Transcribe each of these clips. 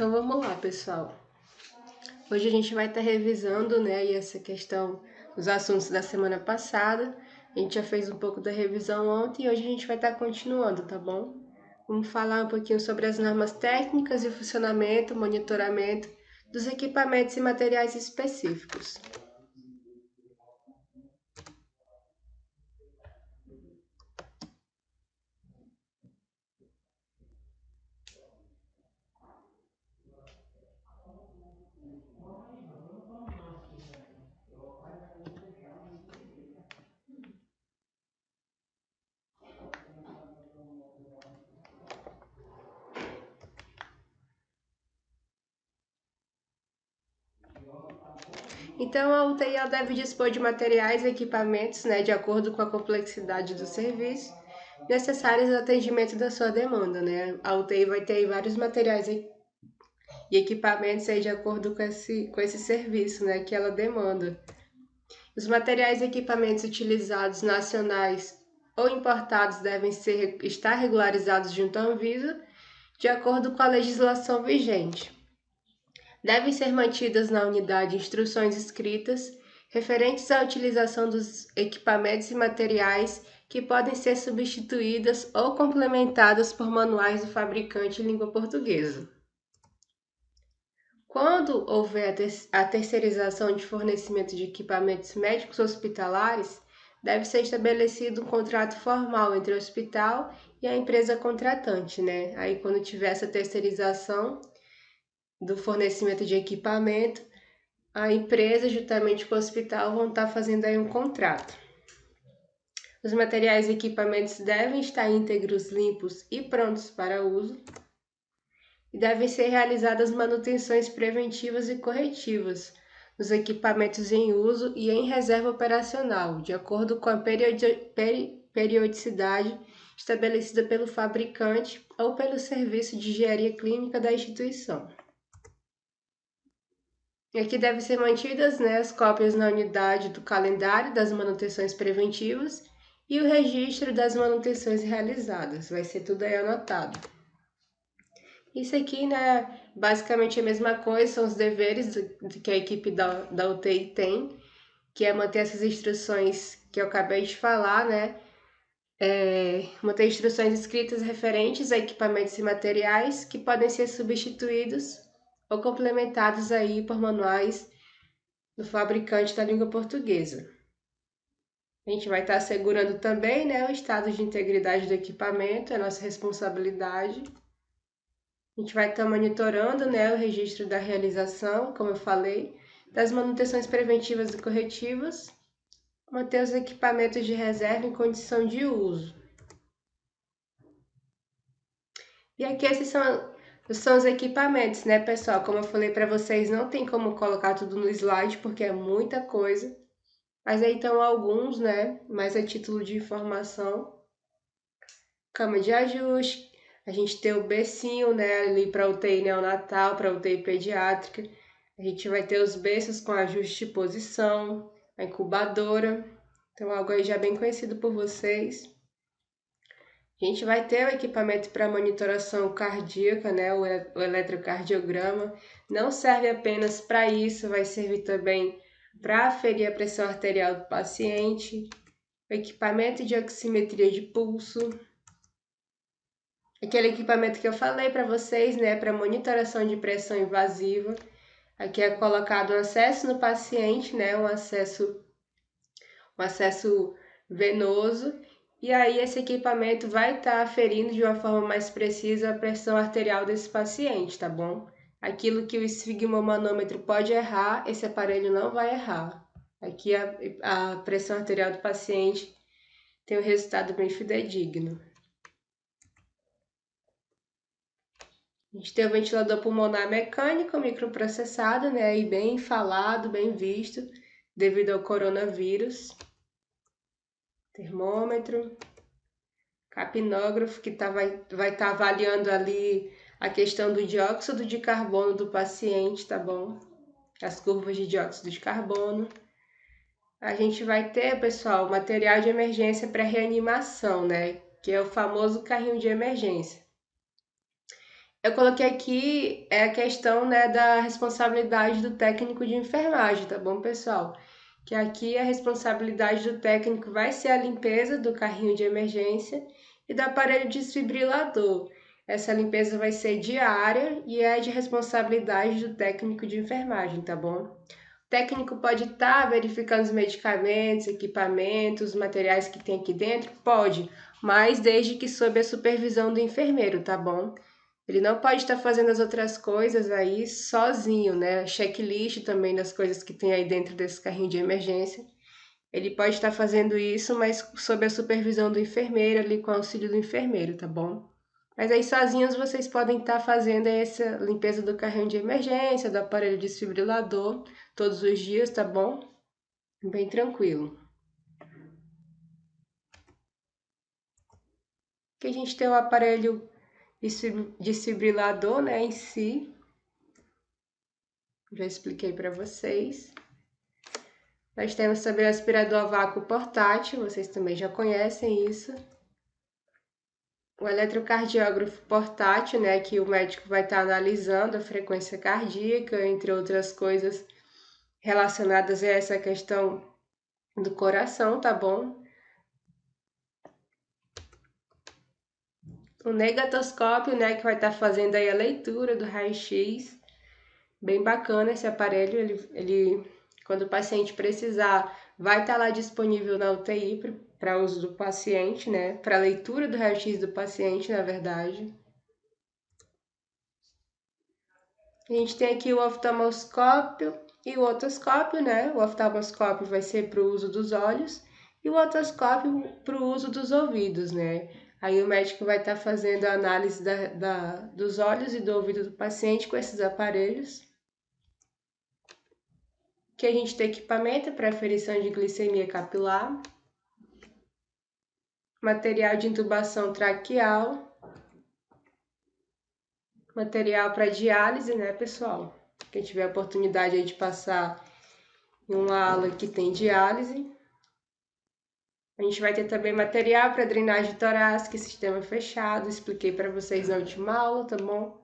Então vamos lá, pessoal. Hoje a gente vai estar revisando, né, aí essa questão dos assuntos da semana passada. A gente já fez um pouco da revisão ontem e hoje a gente vai estar continuando, tá bom? Vamos falar um pouquinho sobre as normas técnicas e funcionamento, monitoramento dos equipamentos e materiais específicos. Então, a UTI ela deve dispor de materiais e equipamentos, né, de acordo com a complexidade do serviço, necessários ao atendimento da sua demanda, né? A UTI vai ter aí vários materiais e equipamentos aí de acordo com esse serviço, né, que ela demanda. Os materiais e equipamentos utilizados nacionais ou importados devem estar regularizados junto à Anvisa, de acordo com a legislação vigente. Devem ser mantidas na unidade instruções escritas referentes à utilização dos equipamentos e materiais que podem ser substituídas ou complementadas por manuais do fabricante em língua portuguesa. Quando houver a terceirização de fornecimento de equipamentos médicos hospitalares, deve ser estabelecido um contrato formal entre o hospital e a empresa contratante, né? Aí, quando tiver essa terceirização do fornecimento de equipamento, a empresa, juntamente com o hospital, vão estar fazendo aí um contrato. Os materiais e equipamentos devem estar íntegros, limpos e prontos para uso. E devem ser realizadas manutenções preventivas e corretivas nos equipamentos em uso e em reserva operacional, de acordo com a periodicidade estabelecida pelo fabricante ou pelo serviço de engenharia clínica da instituição. E aqui devem ser mantidas, né, as cópias na unidade do calendário das manutenções preventivas e o registro das manutenções realizadas. Vai ser tudo aí anotado. Isso aqui, né, basicamente a mesma coisa, são os deveres que a equipe da UTI tem, que é manter essas instruções que eu acabei de falar, né, manter instruções escritas referentes a equipamentos e materiais que podem ser substituídos ou complementados aí por manuais do fabricante da língua portuguesa. A gente vai estar assegurando também, né, o estado de integridade do equipamento, é nossa responsabilidade. A gente vai estar monitorando, né, o registro da realização, como eu falei, das manutenções preventivas e corretivas, manter os equipamentos de reserva em condição de uso. E aqui esses são os equipamentos, né, pessoal? Como eu falei para vocês, não tem como colocar tudo no slide, porque é muita coisa. Mas aí estão alguns, né, mais a título de informação. Cama de ajuste, a gente tem o bercinho, né, ali para UTI neonatal, para UTI pediátrica. A gente vai ter os berços com ajuste de posição, a incubadora, então algo aí já bem conhecido por vocês. A gente vai ter o equipamento para monitoração cardíaca, né, o eletrocardiograma. Não serve apenas para isso, vai servir também para aferir a pressão arterial do paciente. O equipamento de oximetria de pulso, aquele equipamento que eu falei para vocês, né, para monitoração de pressão invasiva. Aqui é colocado um acesso no paciente, né, um acesso venoso, e aí esse equipamento vai estar aferindo de uma forma mais precisa a pressão arterial desse paciente, tá bom? Aquilo que o esfigmomanômetro pode errar, esse aparelho não vai errar. Aqui a pressão arterial do paciente tem um resultado bem fidedigno. A gente tem o ventilador pulmonar mecânico microprocessado, né? E bem falado, bem visto, devido ao coronavírus. Termômetro, capnógrafo, que vai estar avaliando ali a questão do dióxido de carbono do paciente, tá bom? As curvas de dióxido de carbono. A gente vai ter, pessoal, material de emergência para reanimação, né? Que é o famoso carrinho de emergência. Eu coloquei aqui a questão, né, da responsabilidade do técnico de enfermagem, tá bom, pessoal? Que aqui a responsabilidade do técnico vai ser a limpeza do carrinho de emergência e do aparelho desfibrilador. Essa limpeza vai ser diária e é de responsabilidade do técnico de enfermagem, tá bom? O técnico pode estar verificando os medicamentos, equipamentos, os materiais que tem aqui dentro? Pode, mas desde que sob a supervisão do enfermeiro, tá bom? Ele não pode estar fazendo as outras coisas aí sozinho, né? Checklist também das coisas que tem aí dentro desse carrinho de emergência. Ele pode estar fazendo isso, mas sob a supervisão do enfermeiro, ali com o auxílio do enfermeiro, tá bom? Mas aí sozinhos vocês podem estar fazendo essa limpeza do carrinho de emergência, do aparelho desfibrilador, todos os dias, tá bom? Bem tranquilo. Aqui a gente tem o aparelho desfibrilador, né, em si. Já expliquei para vocês. Nós temos também o aspirador a vácuo portátil, vocês também já conhecem isso. O eletrocardiógrafo portátil, né, que o médico vai estar analisando a frequência cardíaca, entre outras coisas relacionadas a essa questão do coração, tá bom? O negatoscópio, né, que vai estar fazendo aí a leitura do raio-x. Bem bacana esse aparelho, ele quando o paciente precisar, vai estar lá disponível na UTI para uso do paciente, né? Para leitura do raio-x do paciente, na verdade. A gente tem aqui o oftalmoscópio e o otoscópio, né? O oftalmoscópio vai ser para o uso dos olhos e o otoscópio para o uso dos ouvidos, né? Aí o médico vai estar fazendo a análise dos olhos e do ouvido do paciente com esses aparelhos. Que a gente tem equipamento para aferição de glicemia capilar, material de intubação traqueal, material para diálise, né, pessoal? Quem tiver a oportunidade aí de passar em uma aula que tem diálise. A gente vai ter também material para drenagem torácica, sistema fechado, expliquei para vocês na última aula, tá bom?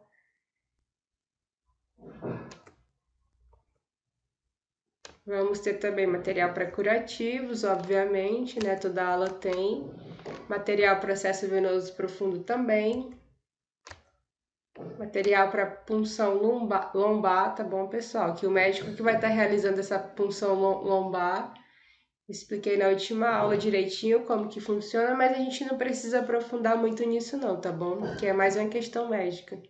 Vamos ter também material para curativos, obviamente, né? Toda aula tem. Material para acesso venoso profundo também. Material para punção lombar, tá bom, pessoal? Que o médico que vai estar realizando essa punção lombar, expliquei na última aula direitinho como que funciona, mas a gente não precisa aprofundar muito nisso não, tá bom? Que é mais uma questão médica.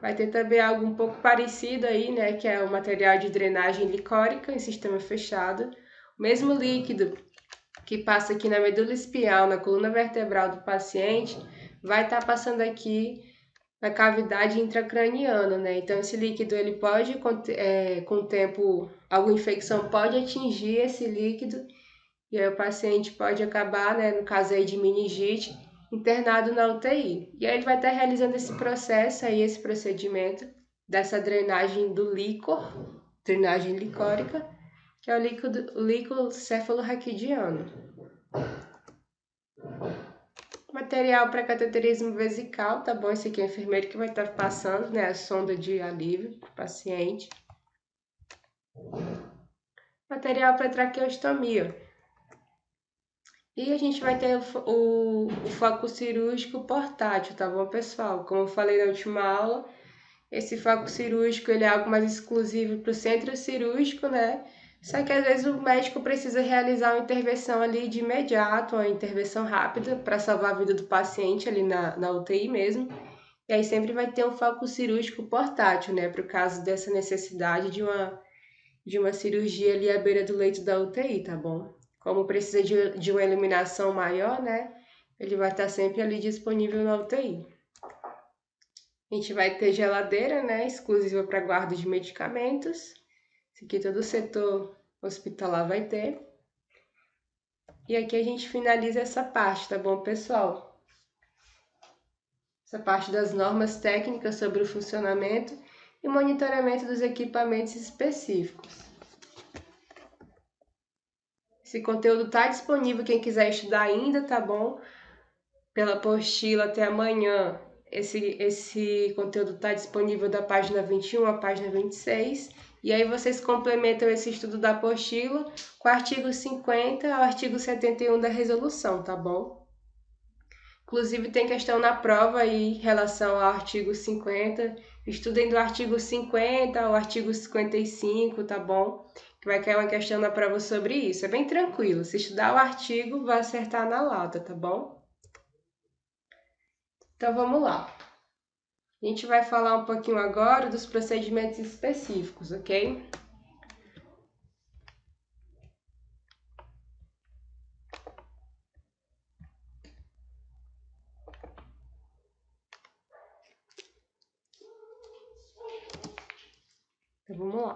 Vai ter também algo um pouco parecido aí, né, que é o material de drenagem licórica em sistema fechado. O mesmo líquido que passa aqui na medula espinhal, na coluna vertebral do paciente, vai estar passando aqui na cavidade intracraniana, né? Então esse líquido ele pode, com o tempo, alguma infecção pode atingir esse líquido e aí o paciente pode acabar, né, no caso aí de meningite, internado na UTI. E aí ele vai estar realizando esse processo aí, esse procedimento dessa drenagem do líquor, drenagem licórica, que é o líquido cefalorraquidiano. Material para cateterismo vesical, tá bom? Esse aqui é o enfermeiro que vai estar passando, né, a sonda de alívio para o paciente. Material para traqueostomia. E a gente vai ter o foco cirúrgico portátil, tá bom, pessoal? Como eu falei na última aula, esse foco cirúrgico ele é algo mais exclusivo para o centro cirúrgico, né? Só que às vezes o médico precisa realizar uma intervenção ali de imediato, uma intervenção rápida para salvar a vida do paciente ali na UTI mesmo. E aí sempre vai ter um foco cirúrgico portátil, né? Para o caso dessa necessidade de uma cirurgia ali à beira do leito da UTI, tá bom? Como precisa de uma iluminação maior, né? Ele vai estar sempre ali disponível na UTI. A gente vai ter geladeira, né? Exclusiva para guarda de medicamentos. Isso aqui todo o setor hospitalar vai ter. E aqui a gente finaliza essa parte, tá bom, pessoal? Essa parte das normas técnicas sobre o funcionamento e monitoramento dos equipamentos específicos. Esse conteúdo está disponível, quem quiser estudar ainda, tá bom? pela apostila até amanhã. Esse conteúdo está disponível da página 21 à página 26. E aí vocês complementam esse estudo da apostila com o artigo 50 ao artigo 71 da resolução, tá bom? Inclusive tem questão na prova aí em relação ao artigo 50. Estudem do artigo 50 ao artigo 55, tá bom? Que vai cair uma questão na prova sobre isso. É bem tranquilo. Se estudar o artigo, vai acertar na lata, tá bom? Então vamos lá. A gente vai falar um pouquinho agora dos procedimentos específicos, ok? Então vamos lá.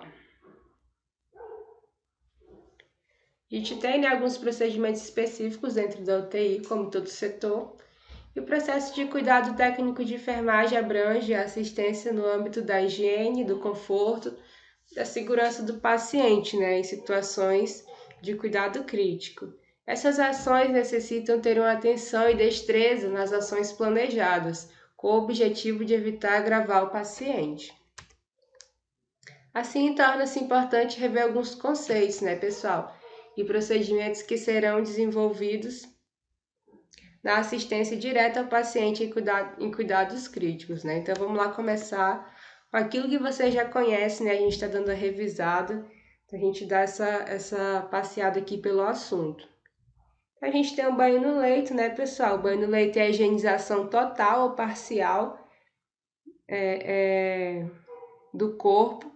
A gente tem, né, alguns procedimentos específicos dentro da UTI, como todo setor, e o processo de cuidado técnico de enfermagem abrange a assistência no âmbito da higiene, do conforto, da segurança do paciente, né, em situações de cuidado crítico. Essas ações necessitam ter uma atenção e destreza nas ações planejadas, com o objetivo de evitar agravar o paciente. Assim, torna-se importante rever alguns conceitos, né, pessoal? E procedimentos que serão desenvolvidos na assistência direta ao paciente em cuidados críticos, né? Então, vamos lá começar com aquilo que você já conhece, né? A gente está dando a revisada, a gente dá essa passeada aqui pelo assunto. A gente tem o banho no leito, né, pessoal? O banho no leito é a higienização total ou parcial do corpo,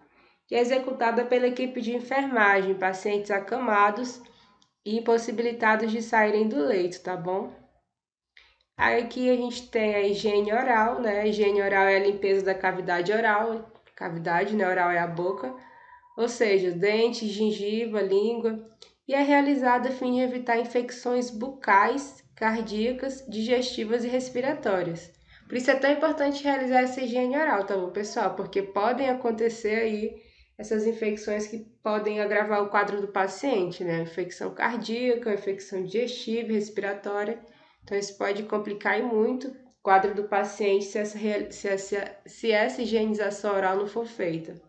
que é executada pela equipe de enfermagem, pacientes acamados e impossibilitados de saírem do leito, tá bom? Aí aqui a gente tem a higiene oral, né? A higiene oral é a limpeza da cavidade oral, cavidade, né? Oral é a boca, ou seja, dentes, gengiva, língua, e é realizada a fim de evitar infecções bucais, cardíacas, digestivas e respiratórias. Por isso é tão importante realizar essa higiene oral, tá bom, pessoal? Porque podem acontecer aí essas infecções que podem agravar o quadro do paciente, né? Infecção cardíaca, infecção digestiva e respiratória. Então, isso pode complicar e muito o quadro do paciente se essa higienização oral não for feita.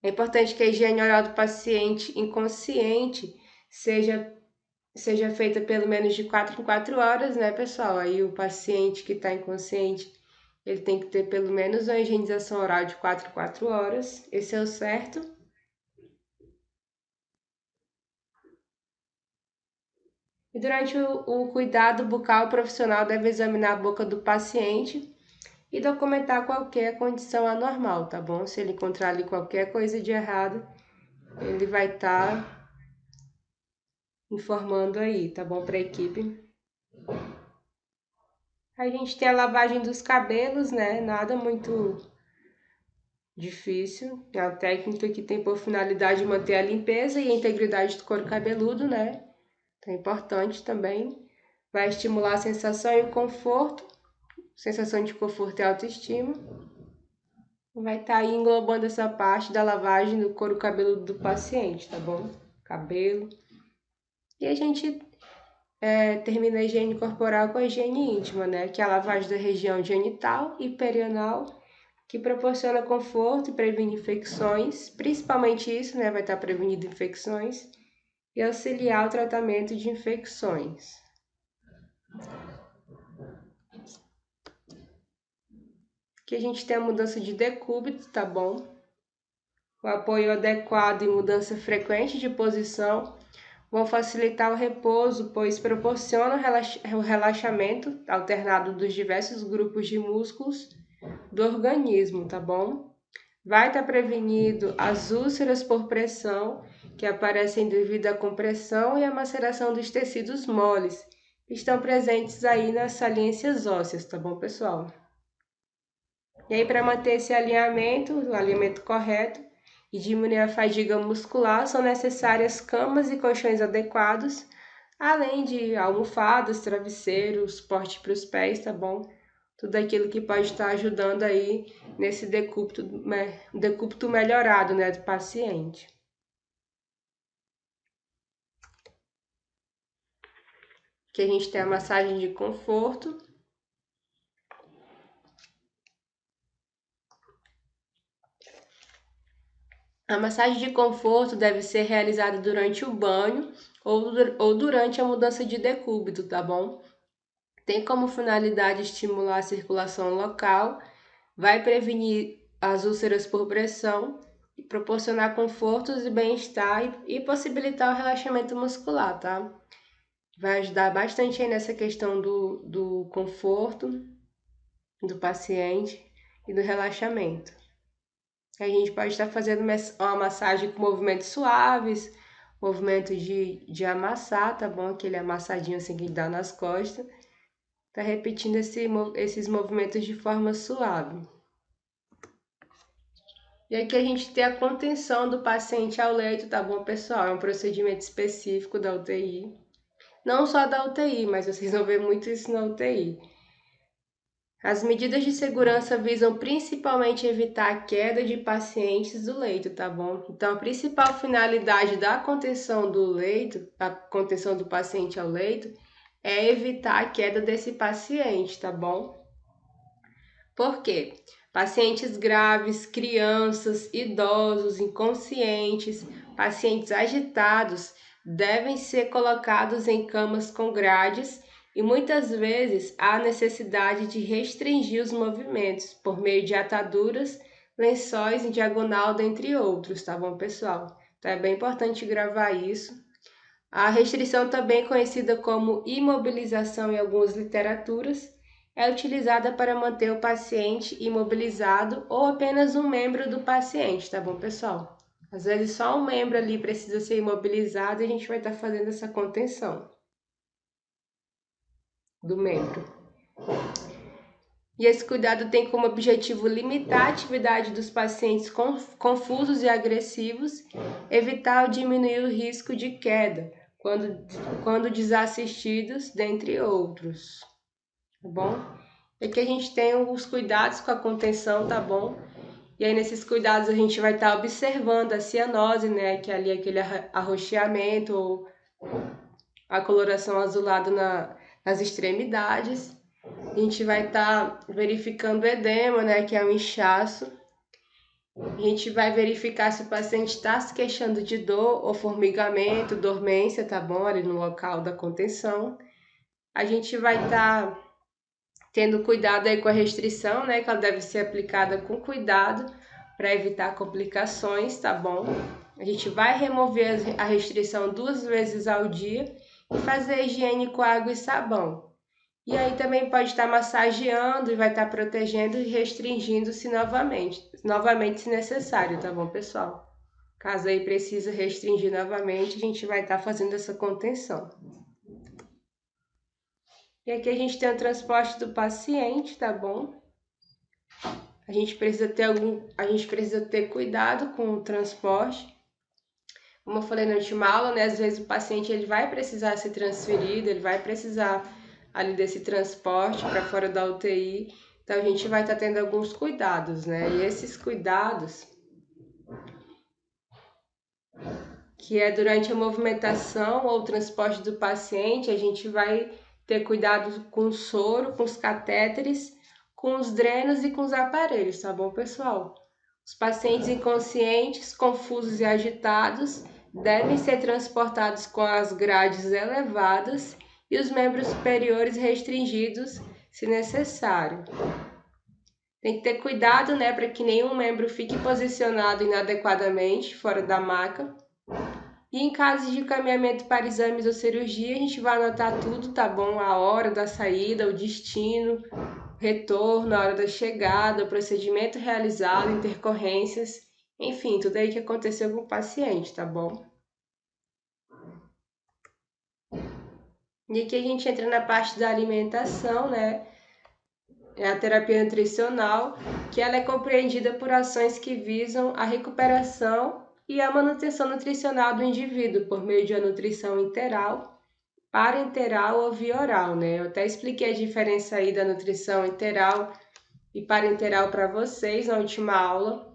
É importante que a higiene oral do paciente inconsciente seja feita pelo menos de 4 em 4 horas, né, pessoal? Aí o paciente que está inconsciente, ele tem que ter pelo menos uma higienização oral de 4 em 4 horas. Esse é o certo. E durante o cuidado bucal, o profissional deve examinar a boca do paciente e documentar qualquer condição anormal, tá bom? Se ele encontrar ali qualquer coisa de errado, ele vai estar informando aí, tá bom, para a equipe. A gente tem a lavagem dos cabelos, né? Nada muito difícil. É uma técnica que tem por finalidade manter a limpeza e a integridade do couro cabeludo, né? Então é importante também. Vai estimular a sensação e o conforto, sensação de conforto e autoestima. Vai estar aí englobando essa parte da lavagem do couro cabeludo do paciente, tá bom? Cabelo. E a gente termina a higiene corporal com a higiene íntima, né? Que é a lavagem da região genital e perianal, que proporciona conforto e previne infecções, principalmente isso, né? Vai estar prevenindo infecções e auxiliar o tratamento de infecções. Aqui a gente tem a mudança de decúbito, tá bom? O apoio adequado e mudança frequente de posição vão facilitar o repouso, pois proporcionam o relaxamento alternado dos diversos grupos de músculos do organismo, tá bom? Vai estar prevenido as úlceras por pressão, que aparecem devido à compressão e à maceração dos tecidos moles, que estão presentes aí nas saliências ósseas, tá bom, pessoal? E aí, para manter esse alinhamento, o alinhamento correto e diminuir a fadiga muscular, são necessárias camas e colchões adequados, além de almofadas, travesseiros, suporte para os pés, tá bom? Tudo aquilo que pode estar ajudando aí nesse decúbito melhorado, né, do paciente. Que a gente tem a massagem de conforto. A massagem de conforto deve ser realizada durante o banho ou durante a mudança de decúbito, tá bom? Tem como finalidade estimular a circulação local, vai prevenir as úlceras por pressão, proporcionar confortos e bem-estar e possibilitar o relaxamento muscular, tá? Vai ajudar bastante aí nessa questão do conforto do paciente e do relaxamento. A gente pode estar fazendo uma massagem com movimentos suaves, movimento de amassar, tá bom? Aquele amassadinho assim que dá nas costas. Tá repetindo esses movimentos de forma suave. E aqui a gente tem a contenção do paciente ao leito, tá bom, pessoal? É um procedimento específico da UTI. Não só da UTI, mas vocês vão ver muito isso na UTI. As medidas de segurança visam principalmente evitar a queda de pacientes do leito, tá bom? Então, a principal finalidade da contenção do leito, a contenção do paciente ao leito, é evitar a queda desse paciente, tá bom? Por quê? Pacientes graves, crianças, idosos, inconscientes, pacientes agitados devem ser colocados em camas com grades e muitas vezes há necessidade de restringir os movimentos por meio de ataduras, lençóis em diagonal, dentre outros, tá bom, pessoal? Então é bem importante gravar isso. A restrição, também conhecida como imobilização em algumas literaturas, é utilizada para manter o paciente imobilizado ou apenas um membro do paciente, tá bom, pessoal? Às vezes só um membro ali precisa ser imobilizado e a gente vai estar fazendo essa contenção do membro. E esse cuidado tem como objetivo limitar a atividade dos pacientes confusos e agressivos, evitar ou diminuir o risco de queda, quando desassistidos, dentre outros, tá bom? E aqui a gente tem os cuidados com a contenção, tá bom? E aí nesses cuidados a gente vai estar observando a cianose, né, que é ali aquele arroxeamento ou a coloração azulada nas extremidades. A gente vai estar verificando o edema, né, que é o inchaço. A gente vai verificar se o paciente está se queixando de dor ou formigamento, dormência, tá bom? Ali no local da contenção. A gente vai estar tendo cuidado aí com a restrição, né? Que ela deve ser aplicada com cuidado para evitar complicações, tá bom? A gente vai remover a restrição 2 vezes ao dia e fazer a higiene com água e sabão. E aí também pode estar massageando e vai estar protegendo e restringindo-se novamente se necessário, tá bom, pessoal? Caso aí precise restringir novamente, a gente vai estar fazendo essa contenção. E aqui a gente tem o transporte do paciente, tá bom? A gente precisa ter cuidado com o transporte. Como eu falei na última aula, né? Às vezes o paciente ele vai precisar ser transferido, ele vai precisar ali desse transporte para fora da UTI. Então a gente vai estar tendo alguns cuidados, né? E esses cuidados, que é durante a movimentação ou transporte do paciente, a gente vai ter cuidado com o soro, com os catéteres, com os drenos e com os aparelhos, tá bom, pessoal? Os pacientes inconscientes, confusos e agitados devem ser transportados com as grades elevadas e os membros superiores restringidos, se necessário. Tem que ter cuidado, né, para que nenhum membro fique posicionado inadequadamente fora da maca. E em caso de encaminhamento para exames ou cirurgia, a gente vai anotar tudo, tá bom? A hora da saída, o destino, retorno, a hora da chegada, o procedimento realizado, intercorrências, enfim, tudo aí que aconteceu com o paciente, tá bom? E aqui a gente entra na parte da alimentação, né? É a terapia nutricional, que ela é compreendida por ações que visam a recuperação e a manutenção nutricional do indivíduo por meio de uma nutrição interal, parenteral ou via oral, né? Eu até expliquei a diferença aí da nutrição interal e parenteral para vocês na última aula.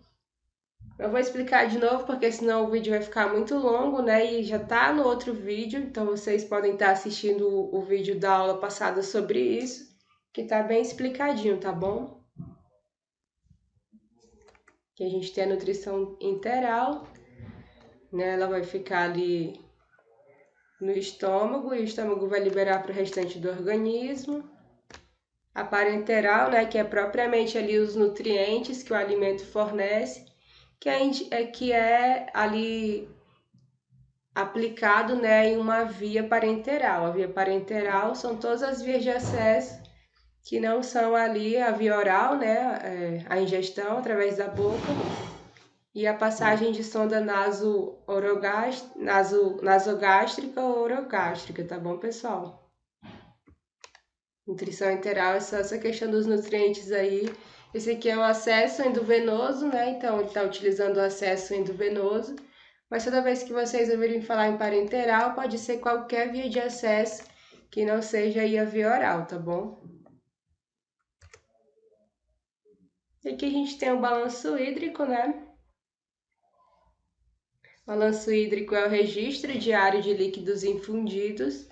Eu vou explicar de novo, porque senão o vídeo vai ficar muito longo, né? E já tá no outro vídeo, então vocês podem estar assistindo o vídeo da aula passada sobre isso, que tá bem explicadinho, tá bom? Que a gente tem a nutrição enteral, né? Ela vai ficar ali no estômago e o estômago vai liberar para o restante do organismo. A parenteral, né? Que é propriamente ali os nutrientes que o alimento fornece, que é ali aplicado, né, em uma via parenteral. A via parenteral são todas as vias de acesso que não são ali a via oral, né, a ingestão através da boca e a passagem de sonda nasogástrica ou orogástrica, tá bom, pessoal? Nutrição enteral é só essa questão dos nutrientes aí. Esse aqui é o acesso endovenoso, né? Então, ele está utilizando o acesso endovenoso. Mas toda vez que vocês ouvirem falar em parenteral, pode ser qualquer via de acesso que não seja aí a via oral, tá bom? E aqui a gente tem o balanço hídrico, né? O balanço hídrico é o registro diário de líquidos infundidos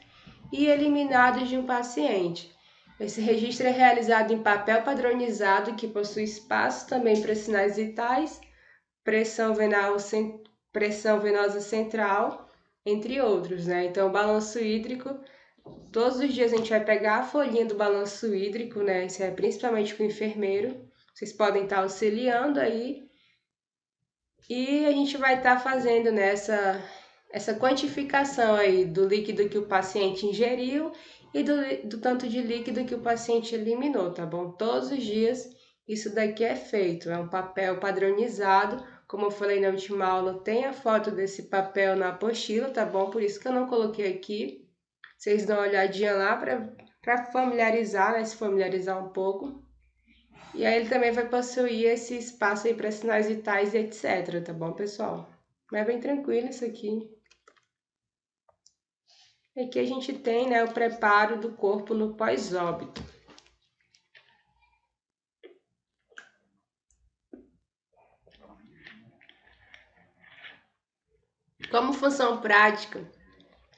e eliminados de um paciente. Esse registro é realizado em papel padronizado que possui espaço também para sinais vitais, pressão venosa central, entre outros, né? Então, o balanço hídrico, todos os dias a gente vai pegar a folhinha do balanço hídrico, né? Isso é principalmente com o enfermeiro. Vocês podem estar auxiliando aí e a gente vai estar fazendo essa quantificação aí do líquido que o paciente ingeriu e do tanto de líquido que o paciente eliminou, tá bom? Todos os dias isso daqui é feito, é um papel padronizado. Como eu falei na última aula, tem a foto desse papel na apostila, tá bom? Por isso que eu não coloquei aqui. Vocês dão uma olhadinha lá para familiarizar, né? Se familiarizar um pouco. E aí ele também vai possuir esse espaço aí para sinais vitais e etc, tá bom, pessoal? Mas é bem tranquilo isso aqui. Aqui a gente tem, né, o preparo do corpo no pós-óbito. Como função prática,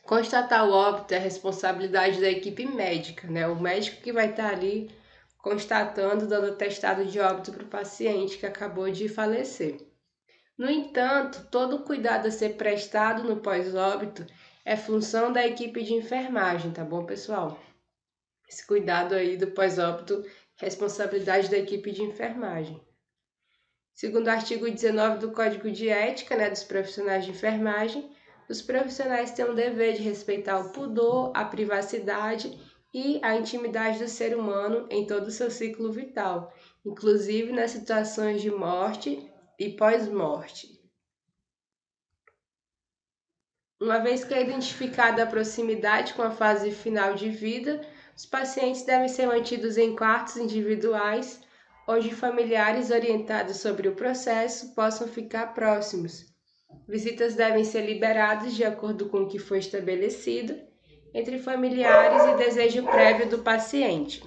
constatar o óbito é responsabilidade da equipe médica, né? O médico que vai estar ali constatando, dando atestado de óbito para o paciente que acabou de falecer. No entanto, todo o cuidado a ser prestado no pós-óbito é função da equipe de enfermagem, tá bom, pessoal? Esse cuidado aí do pós-óbito, responsabilidade da equipe de enfermagem. Segundo o artigo 19 do Código de Ética, né, dos profissionais de enfermagem, os profissionais têm o dever de respeitar o pudor, a privacidade e a intimidade do ser humano em todo o seu ciclo vital, inclusive nas situações de morte e pós-morte. Uma vez que é identificada a proximidade com a fase final de vida, os pacientes devem ser mantidos em quartos individuais, onde familiares orientados sobre o processo possam ficar próximos. Visitas devem ser liberadas de acordo com o que foi estabelecido entre familiares e desejo prévio do paciente.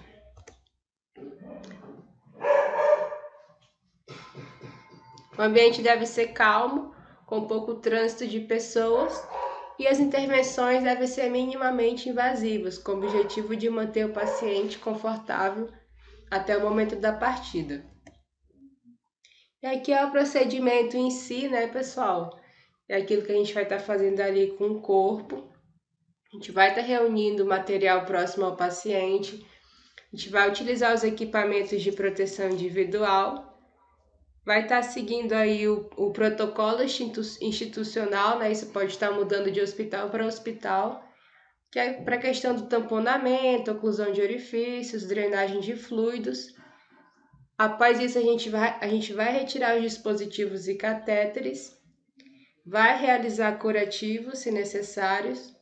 O ambiente deve ser calmo, com pouco trânsito de pessoas, e as intervenções devem ser minimamente invasivas, com o objetivo de manter o paciente confortável até o momento da partida. E aqui é o procedimento em si, né, pessoal? É aquilo que a gente vai estar fazendo ali com o corpo. A gente vai estar reunindo material próximo ao paciente. A gente vai utilizar os equipamentos de proteção individual. Vai estar seguindo aí o protocolo institucional, né? Isso pode estar mudando de hospital para hospital, que é para a questão do tamponamento, oclusão de orifícios, drenagem de fluidos. Após isso, a gente vai retirar os dispositivos e catéteres, vai realizar curativos, se necessários.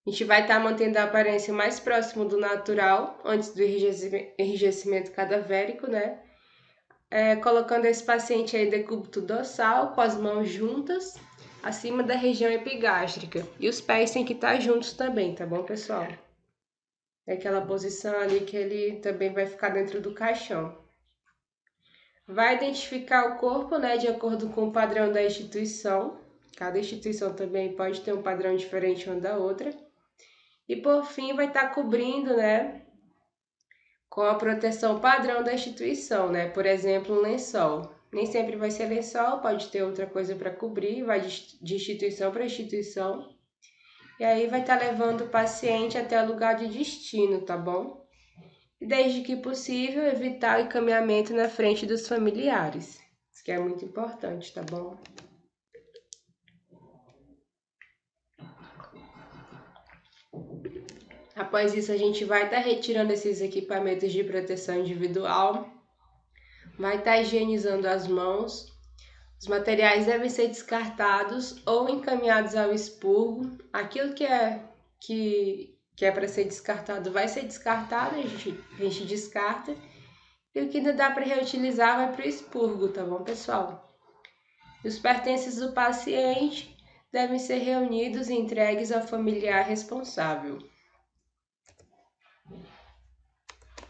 A gente vai estar mantendo a aparência mais próximo do natural, antes do enrijecimento cadavérico, né? Colocando esse paciente aí decúbito dorsal, com as mãos juntas, acima da região epigástrica. E os pés têm que estar juntos também, tá bom, pessoal? É aquela posição ali que ele também vai ficar dentro do caixão. Vai identificar o corpo, né, de acordo com o padrão da instituição. Cada instituição também pode ter um padrão diferente uma da outra. E por fim, vai estar cobrindo, né, com a proteção padrão da instituição, né? Por exemplo, um lençol. Nem sempre vai ser lençol, pode ter outra coisa para cobrir, vai de instituição para instituição. E aí vai estar levando o paciente até o lugar de destino, tá bom? E desde que possível, evitar o encaminhamento na frente dos familiares. Isso que é muito importante, tá bom? Após isso, a gente vai estar retirando esses equipamentos de proteção individual, vai estar higienizando as mãos. Os materiais devem ser descartados ou encaminhados ao expurgo. Aquilo que é para ser descartado vai ser descartado, a gente descarta. E o que ainda dá para reutilizar vai para o expurgo, tá bom, pessoal? E os pertences do paciente devem ser reunidos e entregues ao familiar responsável.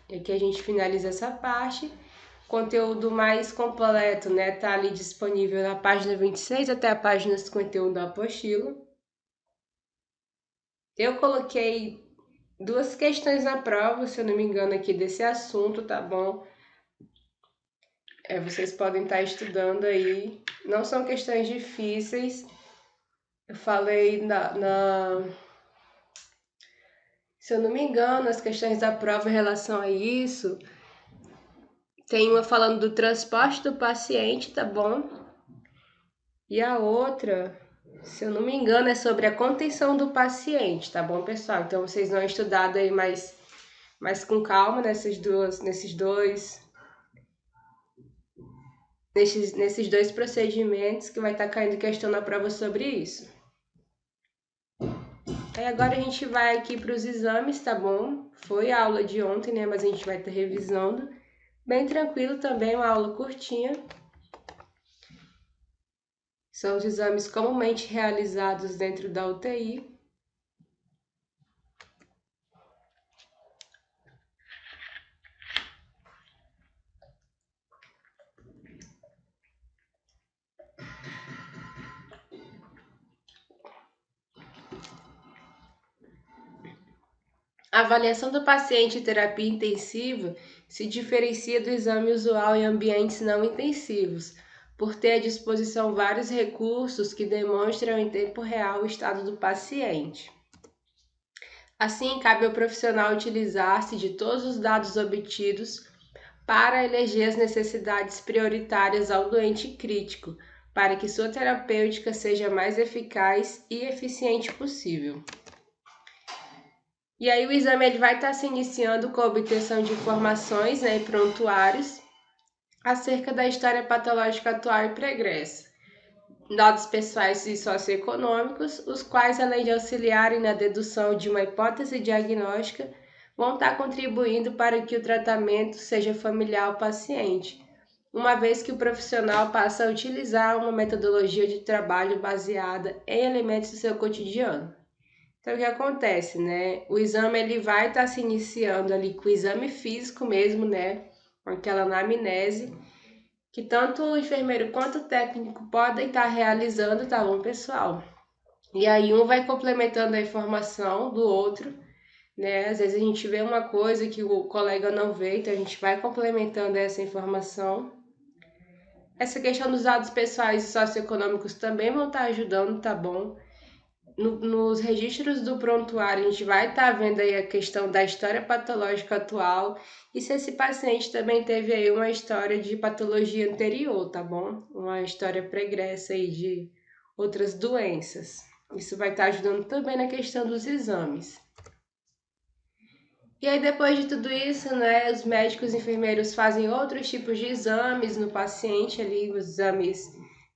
E aqui a gente finaliza essa parte. Conteúdo mais completo, né, tá ali disponível na página 26 até a página 51 da apostila. Eu coloquei 2 questões na prova, se eu não me engano, aqui desse assunto, tá bom? Vocês podem estar estudando aí. Não são questões difíceis. Eu falei se eu não me engano, as questões da prova em relação a isso, tem uma falando do transporte do paciente, tá bom? E a outra, se eu não me engano, é sobre a contenção do paciente, tá bom, pessoal? Então vocês vão estudar aí mais com calma nesses dois procedimentos que vai estar caindo questão na prova sobre isso. Aí agora a gente vai aqui para os exames, tá bom? Foi a aula de ontem, né? Mas a gente vai estar revisando. Bem tranquilo também, uma aula curtinha. São os exames comumente realizados dentro da UTI. A avaliação do paciente em terapia intensiva se diferencia do exame usual em ambientes não intensivos, por ter à disposição vários recursos que demonstram em tempo real o estado do paciente. Assim, cabe ao profissional utilizar-se de todos os dados obtidos para eleger as necessidades prioritárias ao doente crítico, para que sua terapêutica seja mais eficaz e eficiente possível. E aí o exame ele vai estar se iniciando com a obtenção de informações, né, e prontuários acerca da história patológica atual e pregressa, dados pessoais e socioeconômicos, os quais, além de auxiliarem na dedução de uma hipótese diagnóstica, vão estar contribuindo para que o tratamento seja familiar ao paciente, uma vez que o profissional passa a utilizar uma metodologia de trabalho baseada em elementos do seu cotidiano. Então, o que acontece, né? O exame ele vai estar se iniciando ali com o exame físico mesmo, né? Com aquela anamnese, que tanto o enfermeiro quanto o técnico podem estar realizando, tá bom, pessoal? E aí um vai complementando a informação do outro, né? Às vezes a gente vê uma coisa que o colega não vê, então a gente vai complementando essa informação. Essa questão dos dados pessoais e socioeconômicos também vão estar ajudando, tá bom? Nos registros do prontuário, a gente vai estar vendo aí a questão da história patológica atual e se esse paciente também teve aí uma história de patologia anterior, tá bom? Uma história pregressa aí de outras doenças. Isso vai estar ajudando também na questão dos exames. E aí, depois de tudo isso, né, os médicos e enfermeiros fazem outros tipos de exames no paciente ali, os exames,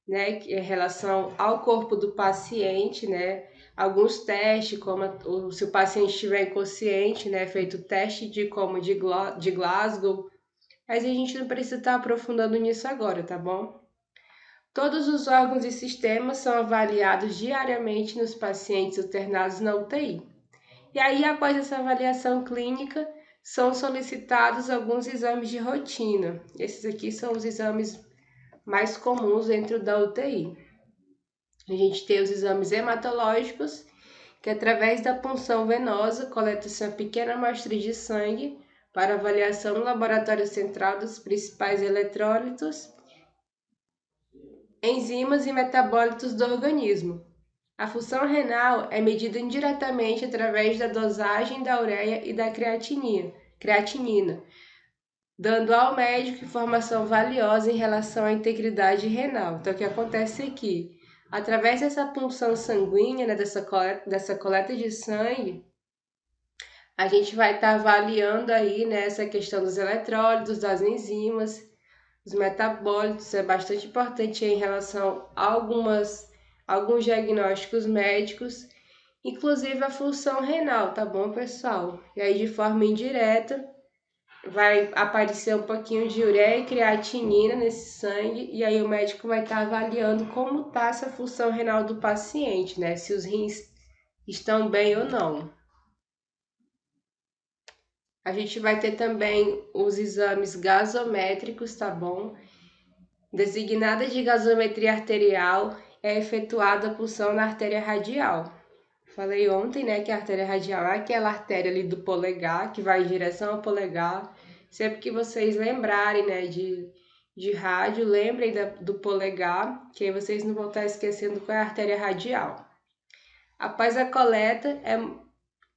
né, em relação ao corpo do paciente, né, alguns testes, como se o paciente estiver inconsciente, né, feito o teste de Glasgow, mas a gente não precisa estar aprofundando nisso agora, tá bom? Todos os órgãos e sistemas são avaliados diariamente nos pacientes internados na UTI. E aí, após essa avaliação clínica, são solicitados alguns exames de rotina. Esses aqui são os exames mais comuns dentro da UTI. A gente tem os exames hematológicos, que através da punção venosa coleta-se uma pequena amostra de sangue para avaliação no laboratório central dos principais eletrólitos, enzimas e metabólitos do organismo. A função renal é medida indiretamente através da dosagem da ureia e da creatinina, dando ao médico informação valiosa em relação à integridade renal. Então, o que acontece aqui? Através dessa punção sanguínea, né, dessa coleta de sangue, a gente vai estar avaliando aí, né, essa questão dos eletrólitos, das enzimas, os metabólitos. É bastante importante em relação a alguns diagnósticos médicos, inclusive a função renal, tá bom, pessoal? E aí, de forma indireta, vai aparecer um pouquinho de ureia e creatinina nesse sangue, e aí o médico vai estar avaliando como está essa função renal do paciente, né? Se os rins estão bem ou não. A gente vai ter também os exames gasométricos, tá bom? Designada de gasometria arterial, é efetuada a punção na artéria radial. Falei ontem, né, que a artéria radial é aquela artéria ali do polegar, que vai em direção ao polegar. Sempre que vocês lembrarem, né, de rádio, lembrem do polegar, que aí vocês não vão estar esquecendo qual é a artéria radial. Após a coleta,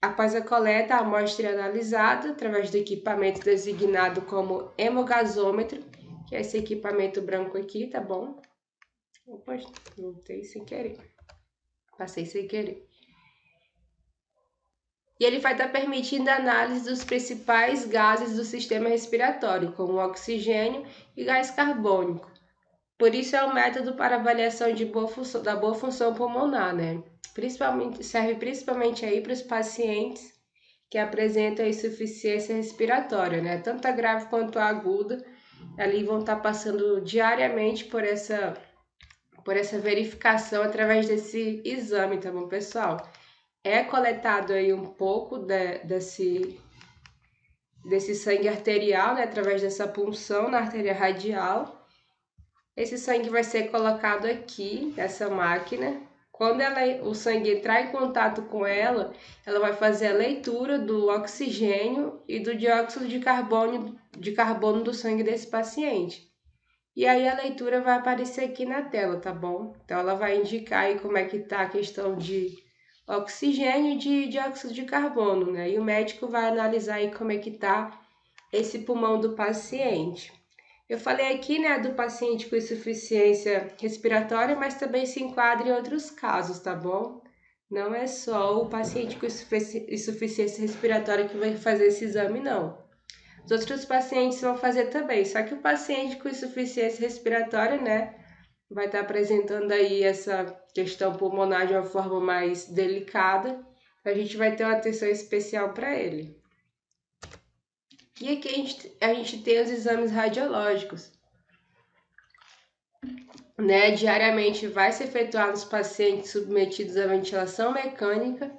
a amostra é analisada através do equipamento designado como hemogasômetro, que é esse equipamento branco aqui, tá bom? Opa, voltei sem querer. Passei sem querer. E ele vai estar permitindo a análise dos principais gases do sistema respiratório, como o oxigênio e gás carbônico. Por isso é um método para avaliação da boa função pulmonar, né? Serve principalmente aí para os pacientes que apresentam insuficiência respiratória, né? Tanto a grave quanto a aguda, ali vão estar passando diariamente por essa verificação através desse exame, tá bom, pessoal? É coletado aí um pouco desse sangue arterial, né, através dessa punção na artéria radial. Esse sangue vai ser colocado aqui nessa máquina. Quando o sangue entrar em contato com ela vai fazer a leitura do oxigênio e do dióxido de carbono do sangue desse paciente. E aí a leitura vai aparecer aqui na tela, tá bom? Então ela vai indicar aí como é que tá a questão de oxigênio e de dióxido de carbono, né? E o médico vai analisar aí como é que tá esse pulmão do paciente. Eu falei aqui, né, do paciente com insuficiência respiratória, mas também se enquadra em outros casos, tá bom? Não é só o paciente com insuficiência respiratória que vai fazer esse exame, não. Os outros pacientes vão fazer também, só que o paciente com insuficiência respiratória, né, vai estar apresentando aí essa questão pulmonar de uma forma mais delicada, a gente vai ter uma atenção especial para ele. E aqui a gente tem os exames radiológicos, né? Diariamente vai se efetuar nos pacientes submetidos à ventilação mecânica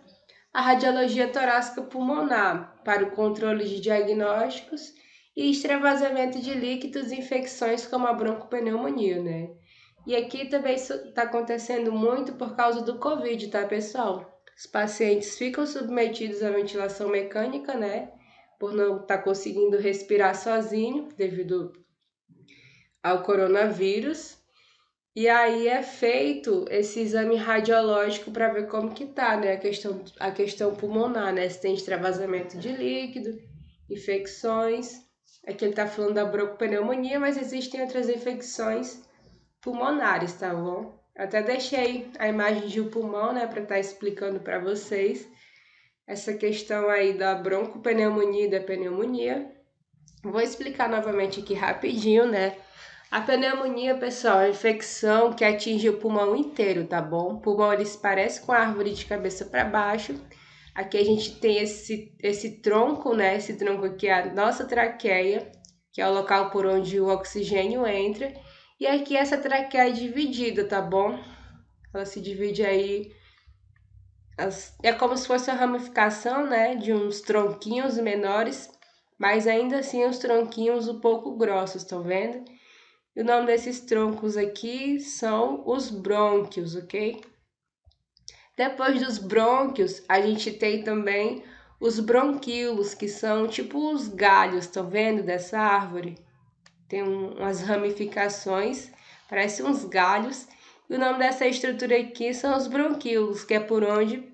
a radiologia torácica pulmonar para o controle de diagnósticos e extravasamento de líquidos e infecções como a broncopneumonia, né? E aqui também isso está acontecendo muito por causa do Covid, tá, pessoal? Os pacientes ficam submetidos à ventilação mecânica, né? Por não estar conseguindo respirar sozinho devido ao coronavírus. E aí é feito esse exame radiológico para ver como que tá, né? A questão pulmonar, né? Se tem extravasamento de líquido, infecções. Aqui ele tá falando da broncopneumonia, mas existem outras infecções pulmonares, tá bom? Até deixei a imagem de um pulmão, né, para estar explicando para vocês essa questão aí da broncopneumonia e da pneumonia. Vou explicar novamente aqui rapidinho, né? A pneumonia, pessoal, é uma infecção que atinge o pulmão inteiro, tá bom? O pulmão, ele se parece com a árvore de cabeça para baixo. Aqui a gente tem esse tronco, né? Esse tronco aqui é a nossa traqueia, que é o local por onde o oxigênio entra. E aqui essa traqueia é dividida, tá bom? Ela se divide aí, é como se fosse uma ramificação, né? De uns tronquinhos menores mas ainda assim os tronquinhos um pouco grossos, estão vendo? E o nome desses troncos aqui são os brônquios, ok? Depois dos brônquios, a gente tem também os bronquíolos, que são tipo os galhos, estão vendo, dessa árvore? Tem umas ramificações, parecem uns galhos. E o nome dessa estrutura aqui são os bronquíolos, que é por onde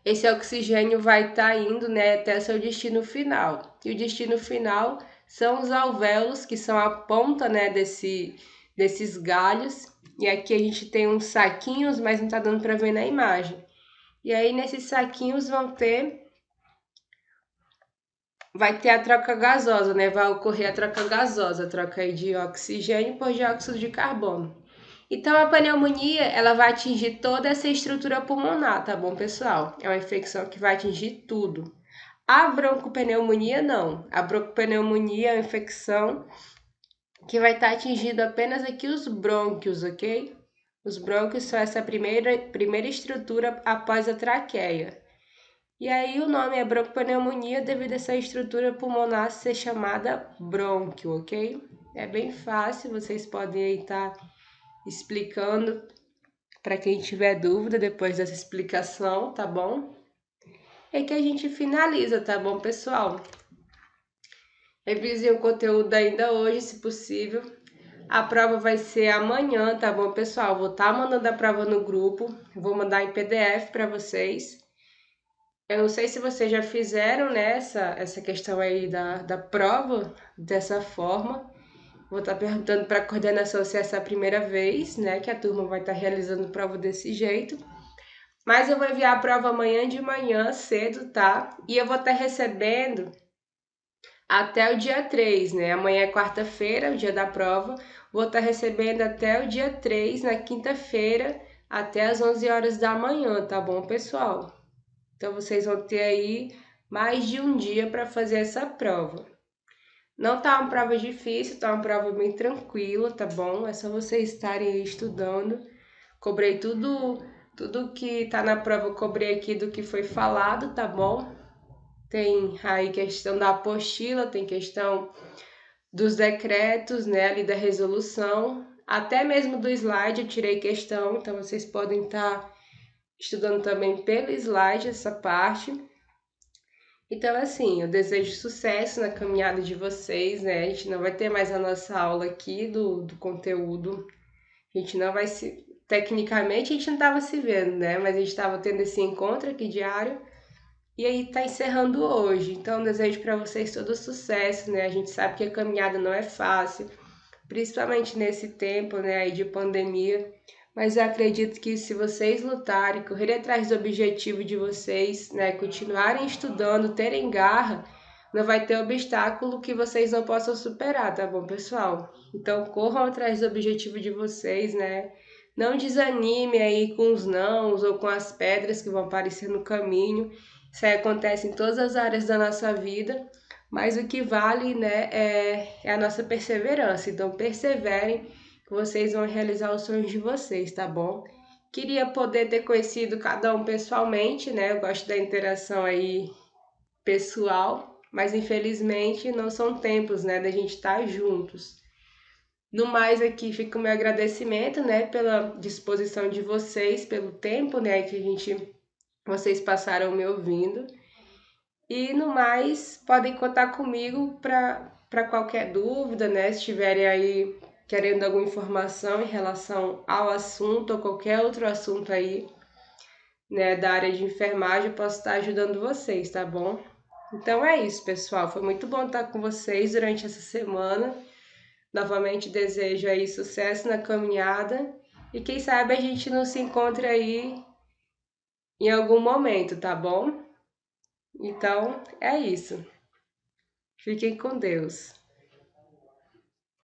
esse oxigênio vai estar indo, né, até seu destino final. E o destino final são os alvéolos, que são a ponta, né, desses galhos. E aqui a gente tem uns saquinhos, mas não está dando para ver na imagem. E aí nesses saquinhos vai ter a troca gasosa, né? Vai ocorrer a troca gasosa, a troca aí de oxigênio por dióxido de carbono. Então, a pneumonia, ela vai atingir toda essa estrutura pulmonar, tá bom, pessoal? É uma infecção que vai atingir tudo. A broncopneumonia, não. A broncopneumonia é uma infecção que vai estar atingindo apenas aqui os brônquios, ok? Os brônquios são essa primeira estrutura após a traqueia. E aí o nome é broncopneumonia devido a essa estrutura pulmonar ser chamada brônquio, ok? É bem fácil, vocês podem aí estar explicando para quem tiver dúvida depois dessa explicação, tá bom? É que a gente finaliza, tá bom, pessoal? Revisem o conteúdo ainda hoje, se possível. A prova vai ser amanhã, tá bom, pessoal? Vou estar mandando a prova no grupo, vou mandar em PDF para vocês. Eu não sei se vocês já fizeram, né, essa questão aí da prova dessa forma. Vou estar perguntando para a coordenação se essa é a primeira vez, né, que a turma vai estar realizando prova desse jeito. Mas eu vou enviar a prova amanhã de manhã cedo, tá? E eu vou estar recebendo até o dia 3, né? Amanhã é quarta-feira, o dia da prova. Vou estar recebendo até o dia 3, na quinta-feira, até as 11 horas da manhã, tá bom, pessoal? Então, vocês vão ter aí mais de um dia para fazer essa prova. Não tá uma prova difícil, tá uma prova bem tranquila, tá bom? É só vocês estarem aí estudando. Cobrei tudo que tá na prova, eu cobrei aqui do que foi falado, tá bom? Tem aí questão da apostila, tem questão dos decretos, né, ali da resolução, até mesmo do slide eu tirei questão, então vocês podem estar estudando também pelo slide essa parte. Então, assim, eu desejo sucesso na caminhada de vocês, né? A gente não vai ter mais a nossa aula aqui do conteúdo. A gente não vai se. Tecnicamente, a gente não estava se vendo, né? Mas a gente estava tendo esse encontro aqui diário. E aí tá encerrando hoje. Então, desejo para vocês todo sucesso, né? A gente sabe que a caminhada não é fácil, principalmente nesse tempo, né, aí de pandemia. Mas eu acredito que se vocês lutarem, correrem atrás do objetivo de vocês, né, continuarem estudando, terem garra, não vai ter obstáculo que vocês não possam superar, tá bom, pessoal? Então corram atrás do objetivo de vocês, né? Não desanime aí com os nãos ou com as pedras que vão aparecer no caminho. Isso aí acontece em todas as áreas da nossa vida, mas o que vale, né, é a nossa perseverança. Então perseverem, que vocês vão realizar os sonhos de vocês, tá bom? Queria poder ter conhecido cada um pessoalmente, né? Eu gosto da interação aí pessoal, mas infelizmente não são tempos, né, da gente estar juntos. No mais, aqui fica o meu agradecimento, né, pela disposição de vocês, pelo tempo, né, que vocês passaram me ouvindo. E no mais, podem contar comigo para qualquer dúvida, né, se tiverem aí querendo alguma informação em relação ao assunto ou qualquer outro assunto aí, né, da área de enfermagem, eu posso estar ajudando vocês, tá bom? Então é isso, pessoal. Foi muito bom estar com vocês durante essa semana. Novamente desejo aí sucesso na caminhada e quem sabe a gente não se encontra aí em algum momento, tá bom? Então é isso. Fiquem com Deus.